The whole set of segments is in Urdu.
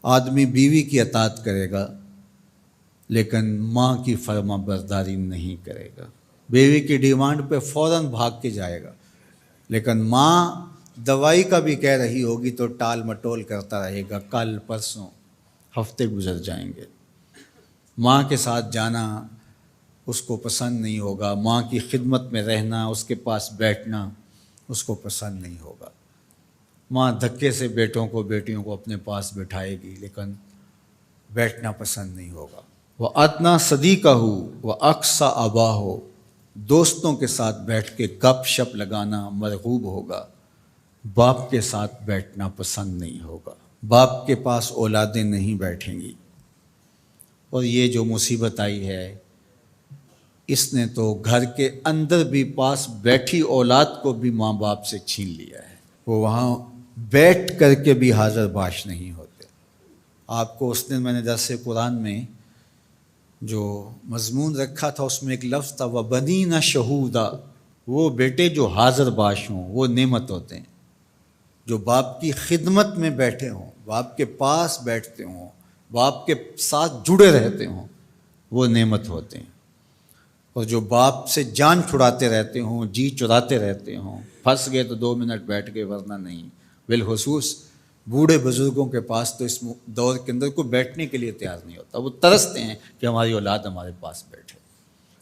آدمی بیوی کی اطاعت کرے گا لیکن ماں کی فرما برداری نہیں کرے گا، بیوی کی ڈیمانڈ پہ فوراً بھاگ کے جائے گا، لیکن ماں دوائی کا بھی کہہ رہی ہوگی تو ٹال مٹول کرتا رہے گا، کل پرسوں ہفتے گزر جائیں گے، ماں کے ساتھ جانا اس کو پسند نہیں ہوگا، ماں کی خدمت میں رہنا، اس کے پاس بیٹھنا اس کو پسند نہیں ہوگا، ماں دھکے سے بیٹوں کو بیٹیوں کو اپنے پاس بٹھائے گی لیکن بیٹھنا پسند نہیں ہوگا۔ وہ ادنا صدیقہ ہو وہ اقصا آبا ہو، دوستوں کے ساتھ بیٹھ کے گپ شپ لگانا مرغوب ہوگا، باپ کے ساتھ بیٹھنا پسند نہیں ہوگا، باپ کے پاس اولادیں نہیں بیٹھیں گی۔ اور یہ جو مصیبت آئی ہے اس نے تو گھر کے اندر بھی پاس بیٹھی اولاد کو بھی ماں باپ سے چھین لیا ہے، وہ وہاں بیٹھ کر کے بھی حاضر باش نہیں ہوتے۔ آپ کو اس دن میں نے درس قرآن میں جو مضمون رکھا تھا اس میں ایک لفظ تھا وَبَنِينَ شَهُودًا، وہ بیٹے جو حاضر باش ہوں وہ نعمت ہوتے ہیں، جو باپ کی خدمت میں بیٹھے ہوں، باپ کے پاس بیٹھتے ہوں، باپ کے ساتھ جڑے رہتے ہوں، وہ نعمت ہوتے ہیں۔ اور جو باپ سے جان چھڑاتے رہتے ہوں، جی چراتے رہتے ہوں، پھنس گئے تو 2 منٹ بیٹھ گئے ورنہ نہیں، بالخصوص بوڑھے بزرگوں کے پاس تو اس دور کے اندر کوئی بیٹھنے کے لیے تیار نہیں ہوتا، وہ ترستے ہیں کہ ہماری اولاد ہمارے پاس بیٹھے،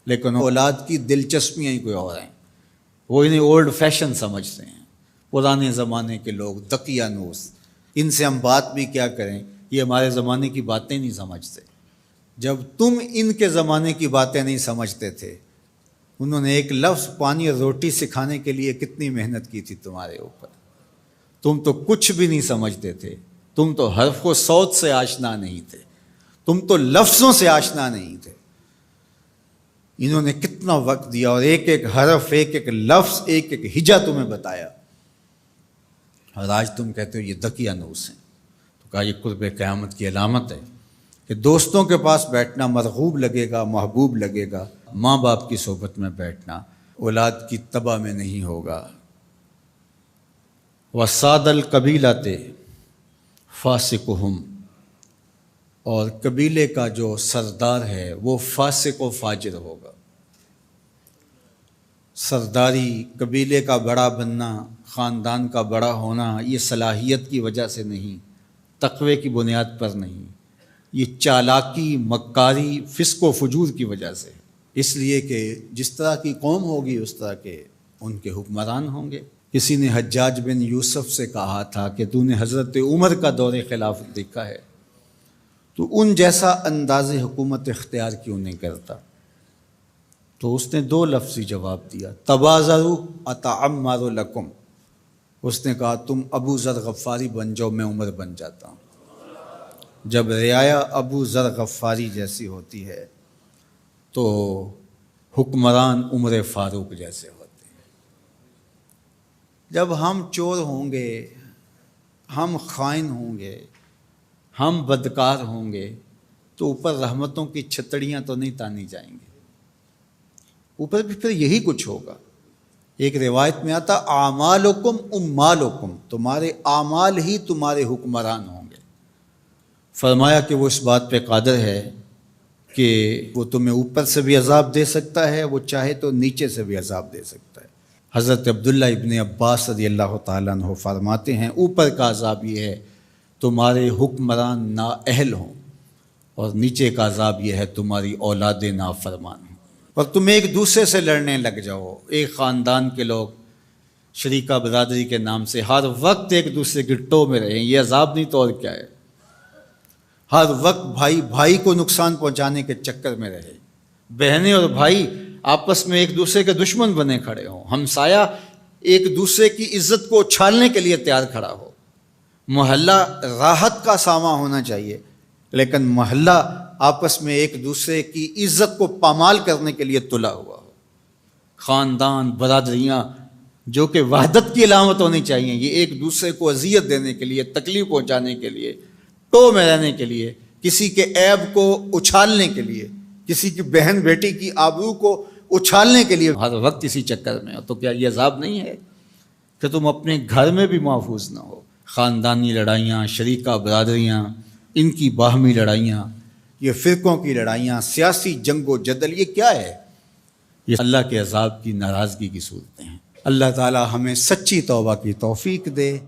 لیکن اولاد کی دلچسپیاں ہی کوئی اور ہیں، وہ انہیں اولڈ فیشن سمجھتے ہیں، پرانے زمانے کے لوگ دقیانوس، ان سے ہم بات بھی کیا کریں، یہ ہمارے زمانے کی باتیں نہیں سمجھتے۔ جب تم ان کے زمانے کی باتیں نہیں سمجھتے تھے، انہوں نے ایک لفظ پانی اور روٹی سکھانے کے لیے کتنی محنت کی تھی تمہارے اوپر، تم تو کچھ بھی نہیں سمجھتے تھے، تم تو حرف و صوت سے آشنا نہیں تھے، تم تو لفظوں سے آشنا نہیں تھے، انہوں نے کتنا وقت دیا اور ایک ایک حرف، ایک ایک لفظ، ایک ایک ہجا تمہیں بتایا، اور آج تم کہتے ہو یہ دقیانوس ہیں۔ تو کہا یہ قرب قیامت کی علامت ہے کہ دوستوں کے پاس بیٹھنا مرغوب لگے گا، محبوب لگے گا، ماں باپ کی صحبت میں بیٹھنا اولاد کی تباہ میں نہیں ہوگا۔ وَسَادَ الْقَبِيلَةِ فَاسِقُهُمْ، اور قبیلے کا جو سردار ہے وہ فاسق و فاجر ہوگا۔ سرداری، قبیلے کا بڑا بننا، خاندان کا بڑا ہونا، یہ صلاحیت کی وجہ سے نہیں، تقوی کی بنیاد پر نہیں، یہ چالاکی، مکاری، فسق و فجور کی وجہ سے، اس لیے کہ جس طرح کی قوم ہوگی اس طرح کے ان کے حکمران ہوں گے۔ کسی نے حجاج بن یوسف سے کہا تھا کہ تو نے حضرت عمر کا دور خلافت دیکھا ہے، تو ان جیسا انداز حکومت اختیار کیوں نہیں کرتا؟ تو اس نے 2 لفظی جواب دیا، تبازروا اتعمر لکم، اس نے کہا تم ابو ذر غفاری بن جاؤ، میں عمر بن جاتا ہوں۔ جب رعایا ابو ذر غفاری جیسی ہوتی ہے تو حکمران عمر فاروق جیسے ہوتے ہیں۔ جب ہم چور ہوں گے، ہم خائن ہوں گے، ہم بدکار ہوں گے تو اوپر رحمتوں کی چھتڑیاں تو نہیں تانی جائیں گے، اوپر بھی پھر یہی کچھ ہوگا۔ ایک روایت میں آتا اعمالکم امالکم، تمہارے اعمال ہی تمہارے حکمران ہوں گے۔ فرمایا کہ وہ اس بات پہ قادر ہے کہ وہ تمہیں اوپر سے بھی عذاب دے سکتا ہے، وہ چاہے تو نیچے سے بھی عذاب دے سکتا ہے۔ حضرت عبداللہ ابن عباس رضی اللہ تعالیٰ عنہ فرماتے ہیں اوپر کا عذاب یہ ہے تمہارے حکمران نااہل ہوں، اور نیچے کا عذاب یہ ہے تمہاری اولاد نافرمان ہوں، اور تم ایک دوسرے سے لڑنے لگ جاؤ، ایک خاندان کے لوگ شریکہ برادری کے نام سے ہر وقت ایک دوسرے کی ٹو میں رہیں، یہ عذاب نہیں تو اور کیا ہے؟ ہر وقت بھائی بھائی کو نقصان پہنچانے کے چکر میں رہے، بہنیں اور بھائی آپس میں ایک دوسرے کے دشمن بنے کھڑے ہوں، ہمسایہ ایک دوسرے کی عزت کو اچھالنے کے لیے تیار کھڑا ہو، محلہ راحت کا ساماں ہونا چاہیے لیکن محلہ آپس میں ایک دوسرے کی عزت کو پامال کرنے کے لیے تلا ہوا ہو، خاندان، برادریاں جو کہ وحدت کی علامت ہونی چاہیے، یہ ایک دوسرے کو اذیت دینے کے لیے، تکلیف پہنچانے کے لیے، ٹو میں رہنے کے لیے، کسی کے عیب کو اچھالنے کے لیے، کسی کی بہن بیٹی کی آبرو کو اچھالنے کے لیے ہر وقت اسی چکر میں ہو، تو کیا یہ عذاب نہیں ہے کہ تم اپنے گھر میں بھی محفوظ نہ ہو؟ خاندانی لڑائیاں، شریکہ برادریاں، ان کی باہمی لڑائیاں، یہ فرقوں کی لڑائیاں، سیاسی جنگ و جدل، یہ کیا ہے؟ یہ اللہ کے عذاب کی ناراضگی کی صورتیں ہیں۔ اللہ تعالی ہمیں سچی توبہ کی توفیق دے۔